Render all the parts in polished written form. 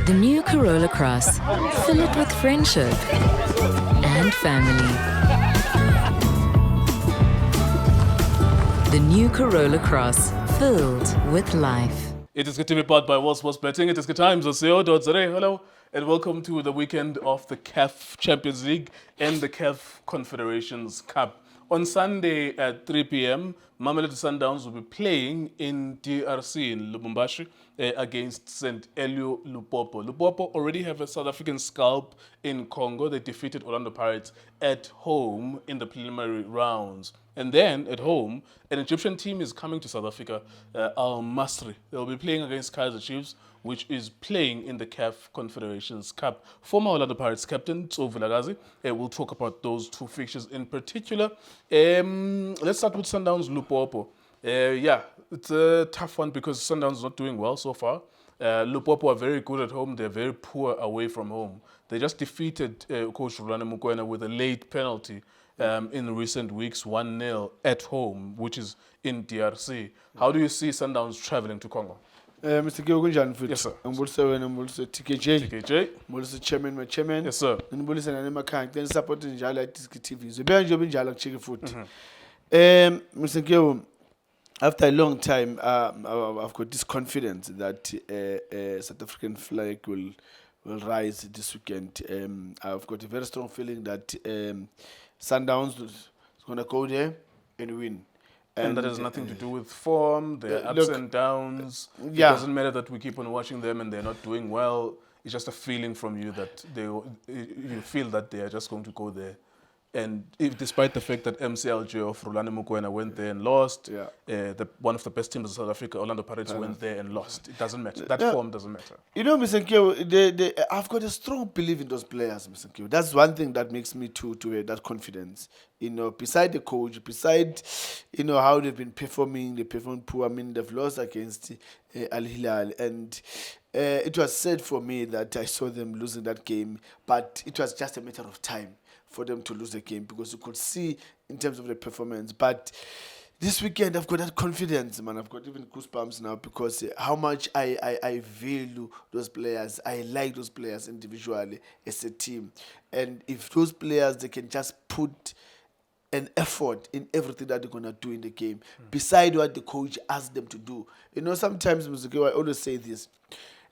The new Corolla Cross. Fill it with friendship and family. The new Corolla Cross. Filled with life. It is good to be powered by World Sports Betting. It is good times. Hello and welcome to the weekend of the CAF Champions League and the CAF Confederations Cup. On Sunday at 3 p.m., Mamelodi Sundowns will be playing in DRC in Lubumbashi against St. Eloi Lupopo. Lupopo already have a South African scalp in Congo. They defeated Orlando Pirates at home in the preliminary rounds. And then at home, an Egyptian team is coming to South Africa, Masry. They'll be playing against Kaizer Chiefs, which is playing in the CAF Confederations Cup. Former Orlando Pirates captain Vilakazi will talk about those two fixtures in particular. Let's start with Sundowns Lupopo. It's a tough one because Sundowns is not doing well so far. Lupopo are very good at home. They're very poor away from home. They just defeated Coach Mukoko with a late penalty in recent weeks, 1-0 at home, which is in DRC. How do you see Sundowns traveling to Congo? Mr. Gilgunjan, yes, sir. I'm also TKJ. TKJ. I'm also chairman. Yes, sir. I'm also an account. Then supporting iDiskiTV. So, be job in Jala chicken food. Mr. Gil, after a long time, I've got this confidence that South African flag will rise this weekend. I've got a very strong feeling that Sundowns is going to go there and win. And that has nothing to do with form, their ups and downs. It doesn't matter that we keep on watching them and they're not doing well. It's just a feeling from you that you feel that they are just going to go there. And despite the fact that MCLJ of Rulani Mukwena went there and lost, one of the best teams in South Africa, Orlando Pirates, went there and lost. It doesn't matter. That form doesn't matter. You know, Mr. Nkyo, I've got a strong belief in those players, Mr. Nkyo. That's one thing that makes me to that confidence. You know, beside the coach, beside, you know, how they've been performing, they perform poor. I mean, they've lost against Al Hilal. And it was said for me that I saw them losing that game, but it was just a matter of time for them to lose the game because you could see in terms of the performance. But this weekend, I've got that confidence, man. I've got even goosebumps now because how much I value those players. I like those players individually as a team. And if those players, they can just put an effort in everything that they're going to do in the game, beside what the coach asks them to do. You know, sometimes, Mr. I always say this.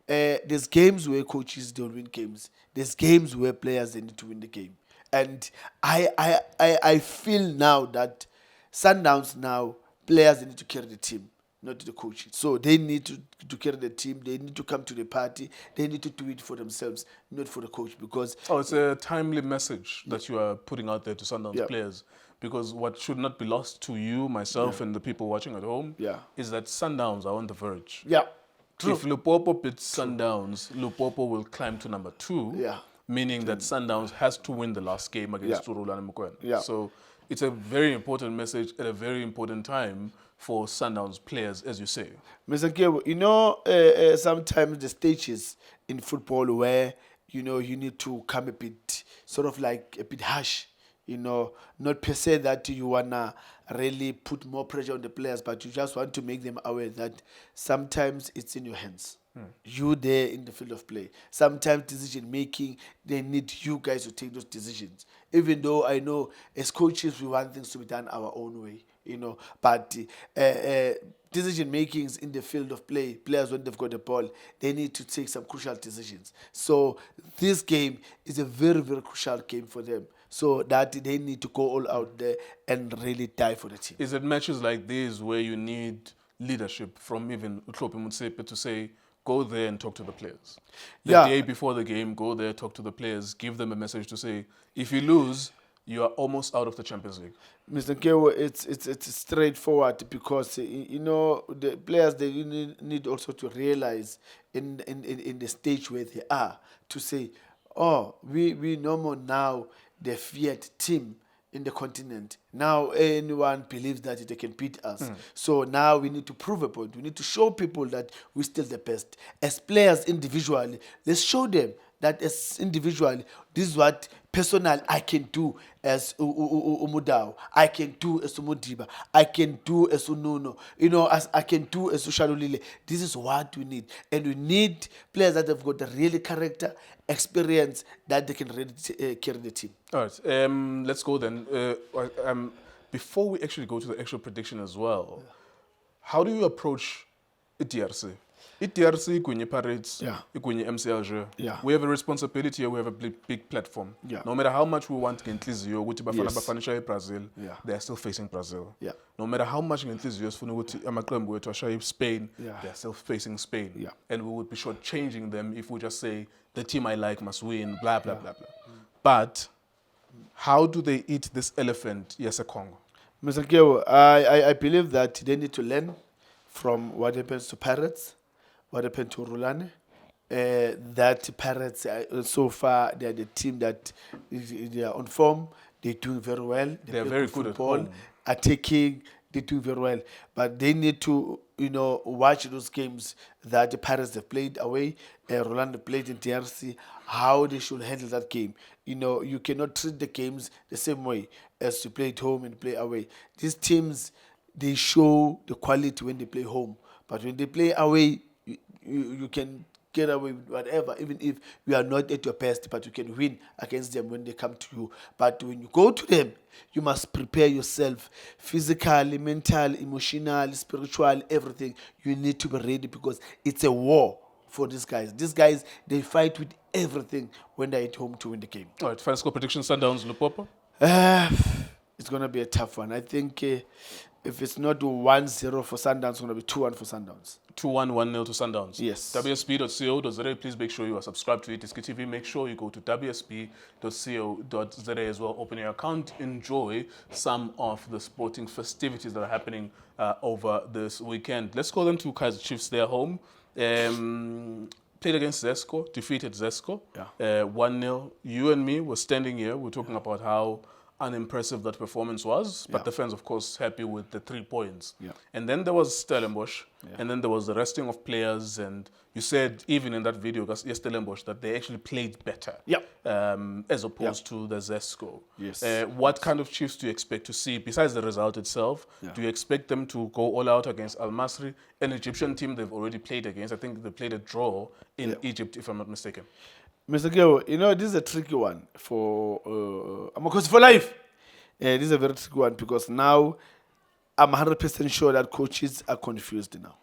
There's games where coaches don't win games. There's games where players, they need to win the game. And I feel now that Sundowns now, players, they need to carry the team, not the coach. So they need to carry the team. They need to come to the party. They need to do it for themselves, not for the coach. Because it's a timely message that you are putting out there to Sundowns players. Because what should not be lost to you, myself, and the people watching at home is that Sundowns are on the verge. Yeah, true. If Lupopo beats Sundowns, Lupopo will climb to number 2. Yeah. Meaning that Sundowns has to win the last game against Rulani Mukwena. Yeah. So it's a very important message at a very important time for Sundowns players, as you say. Mr. Nkyo, you know, sometimes the stages in football where, you know, you need to come a bit, sort of like a bit harsh, you know, not per se that you want to really put more pressure on the players, but you just want to make them aware that sometimes it's in your hands. You there in the field of play. Sometimes decision making, they need you guys to take those decisions. Even though I know as coaches we want things to be done our own way, you know. But decision makings in the field of play, players when they've got the ball, they need to take some crucial decisions. So this game is a very, very crucial game for them. So that they need to go all out there and really die for the team. Is it matches like these where you need leadership from even Lupopo Mutsepe to say, go there and talk to the players? The day before the game, go there, talk to the players, give them a message to say, if you lose, you are almost out of the Champions League. Mr. Nkyo, it's straightforward because, you know, the players, they need also to realize in the stage where they are to say, we no more now the feared team in the continent. Now anyone believes that they can beat us. So now we need to prove a point. We need to show people that we're still the best. As players individually, let's show them that as individually, this is what personal I can do as Umudao, I can do as Umudiba, I can do as Ununo, as I can do as Ushalulile. This is what we need. And we need players that have got the real character, experience, that they can really carry the team. All right, let's go then. Before we actually go to the actual prediction as well, how do you approach iDRC? iDRC, Kwenye Pirates, Kwenye MCLG. We have a responsibility here, we have a big platform. No matter how much we want Ngenhliziyo ukuthi Bafana Bafana Brazil, they are still facing Brazil. No matter how much Ngenhliziyo sifuna ukuthi amaqembu wethu ashaye Spain, they are still facing Spain. And we would be shortchanging them if we just say, the team I like must win, blah, blah, blah, blah. But how do they eat this elephant, Yase Congo? Mr. Kewo, I believe that they need to learn from what happens to Pirates, what happened to Rulane. That Pirates, so far, they are the team that they are on form. They're doing very well. They are very good football, at home. Attacking, they do very well. But they need to, watch those games that the Pirates have played away, Rolando played in DRC, how they should handle that game. You cannot treat the games the same way as you play at home and play away. These teams, they show the quality when they play home. But when they play away, you can get away with whatever, even if you are not at your best, but you can win against them when they come to you. But when you go to them, you must prepare yourself physically, mentally, emotionally, spiritually, everything. You need to be ready because it's a war for these guys. These guys, they fight with everything when they're at home to win the game. All right, final score prediction, Sundowns, Lupopo? It's going to be a tough one. I think if it's not 1-0 for Sundowns, it's going to be 2-1 for Sundowns. 2-1, 1-0 to Sundowns. Yes. WSP.co.za. Please make sure you are subscribed to iDiskiTV. Make sure you go to WSP.co.za as well. Open your account. Enjoy some of the sporting festivities that are happening over this weekend. Let's go then to Kaizer Chiefs. They're home. Played against Zesco, defeated Zesco. 1-0. You and me were standing here. We're talking about how unimpressive that performance was, but the fans, of course, happy with the 3 points. And then there was Stellenbosch, and then there was the resting of players, and you said, even in that video, Stellenbosch, that they actually played better as opposed to the Zesco. What kind of Chiefs do you expect to see, besides the result itself? Do you expect them to go all out against Al Masry, an Egyptian team they've already played against? I think they played a draw in Egypt, if I'm not mistaken. Mr. Kewo, this is a tricky one for Coach for life. This is a very tricky one because now I'm 100% sure that coaches are confused now.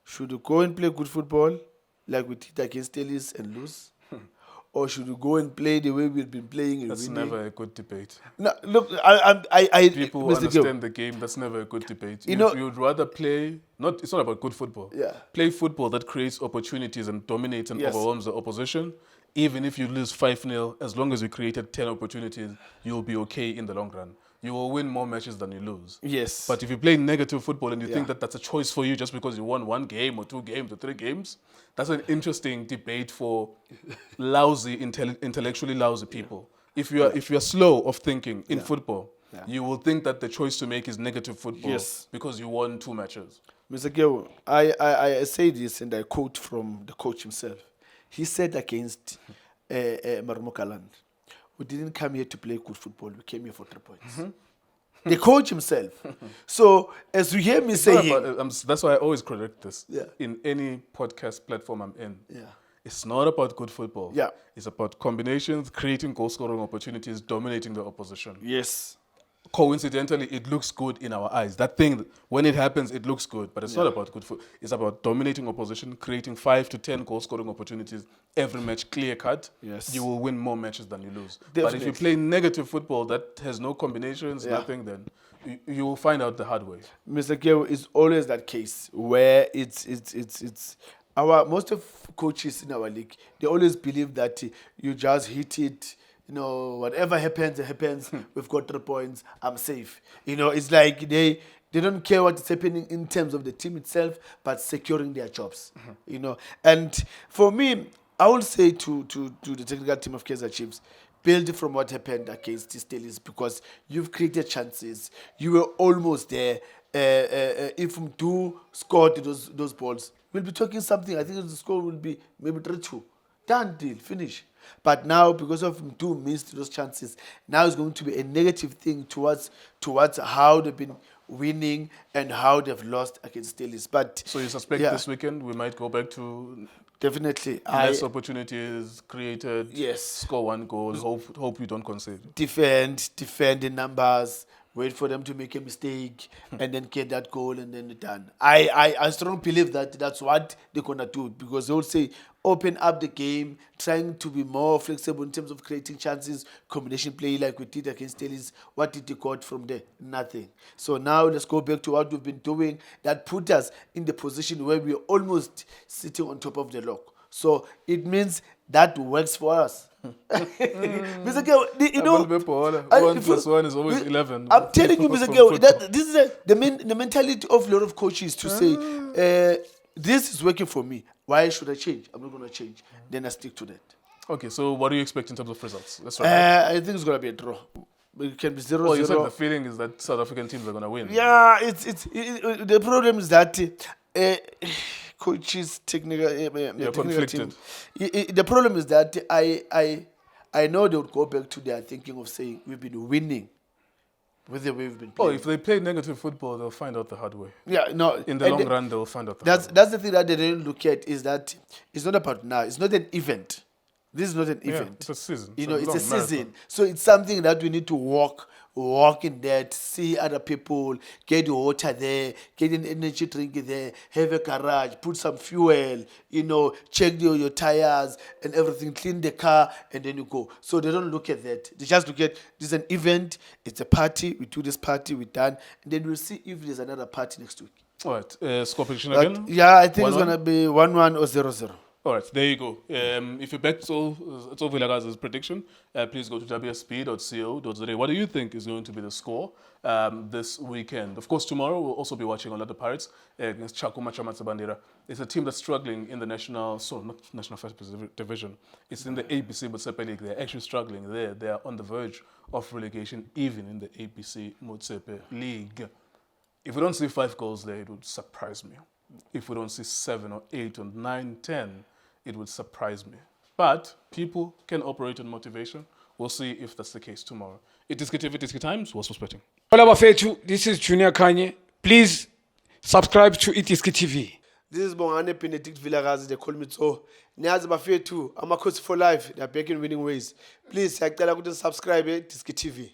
Should you go and play good football like we did against Ellis and lose? Or should you go and play the way we've been playing and That's winning? never a good debate. No, look, People Mr. understand Kewo, the game. That's never a good debate. you'd rather play. It's not about good football. Play football that creates opportunities and dominates and overwhelms the opposition. Even if you lose 5-0, as long as you created 10 opportunities, you'll be okay in the long run. You will win more matches than you lose. Yes. But if you play negative football and you think that that's a choice for you just because you won 1 game or 2 games or 3 games, that's an interesting debate for lousy, intellectually lousy people. If you are slow of thinking in football, you will think that the choice to make is negative football because you won 2 matches. Mr. Kewo, I say this and I quote from the coach himself. He said against Marmokaland, we didn't come here to play good football, we came here for 3 points. The coach himself. So as you hear me saying... that's why I always correct this. In any podcast platform I'm in. It's not about good football. It's about combinations, creating goal-scoring opportunities, dominating the opposition. Yes. Coincidentally, it looks good in our eyes. That thing, when it happens, it looks good. But it's not about good football. It's about dominating opposition, creating 5 to 10 goal-scoring opportunities every match, clear-cut. You will win more matches than you lose. But if you play negative football that has no combinations, nothing, then you will find out the hard way. Mr. Kewo, it's always that case where it's most of coaches in our league, they always believe that you just hit it. Whatever happens, We've got 3 points. I'm safe. It's like they don't care what is happening in terms of the team itself, but securing their jobs. And for me, I will say to the technical team of Kaizer Chiefs, build from what happened against Stelis because you've created chances. You were almost there. If Mdu scored those balls, we'll be talking something. I think the score will be maybe 3-2. Done deal, finish. But now, because of Mdu missed those chances, now it's going to be a negative thing towards how they've been winning and how they've lost against Steelers. But So you suspect this weekend we might go back to definitely less opportunities created, yes, score one goal, hope you don't concede. defend in numbers, wait for them to make a mistake, and then get that goal, and then done. I strongly believe that that's what they're gonna do, because they'll say open up the game, trying to be more flexible in terms of creating chances, combination play like we did against Steelers. What did they got from there? Nothing. So now let's go back to what we've been doing that put us in the position where we're almost sitting on top of the log. So it means that works for us. Mr. Geo, you know, 1 plus 1 is always 11. I'm telling you, Mr. Geo, that this is the mentality of a lot of coaches to say, this is working for me. Why should I change? I'm not going to change. Then I stick to that. Okay, so what do you expect in terms of results? Let's try. I think it's going to be a draw. It can be 0-0. Well, you said the feeling is that South African teams are going to win. Yeah, the problem is that coaches, technical conflicted. team. The problem is that I know they would go back to their thinking of saying we've been winning with the way we've been playing. Oh, if they play negative football, they'll find out the hard way. Yeah, no. In the long run, they'll find out the hard way. That's the thing that they didn't look at, is that it's not about now. It's not an event. This is not an event. It's a season. You know, it's a long season. marathon. So it's something that we need to walk in that, see other people, get your water there, get an energy drink there, have a garage, put some fuel, you know, check your tires and everything, clean the car, and then you go. So they don't look at that. They just look at, this is an event, it's a party, we do this party, we're done, and then we'll see if there's another party next week. All right, score prediction again? Yeah, I think 1-1? it's going to be 1-1 or 0-0. All right, there you go. If you backed Vilakazi's prediction, please go to wsp.co.za. What do you think is going to be the score this weekend? Of course, tomorrow we'll also be watching Orlando Pirates against Chakuma Chamatsabandera. It's a team that's struggling in the not National First Division. It's in the ABC Motsepe League. They're actually struggling there. They are on the verge of relegation, even in the ABC Motsepe League. If we don't see 5 goals there, it would surprise me. If we don't see 7 or 8 or 9, 10, it would surprise me. But people can operate on motivation. We'll see if that's the case tomorrow. iDiskiTV, iDiski Times, what's perspective? Hola Bafethu, this is Junior Kanye. Please subscribe to iDiskiTV. This is Bongane Benedict Vilakazi, they call me so. Niyazi Bafethu, I'm a coach for life. They are back in winning ways. Please, subscribe to iDiskiTV.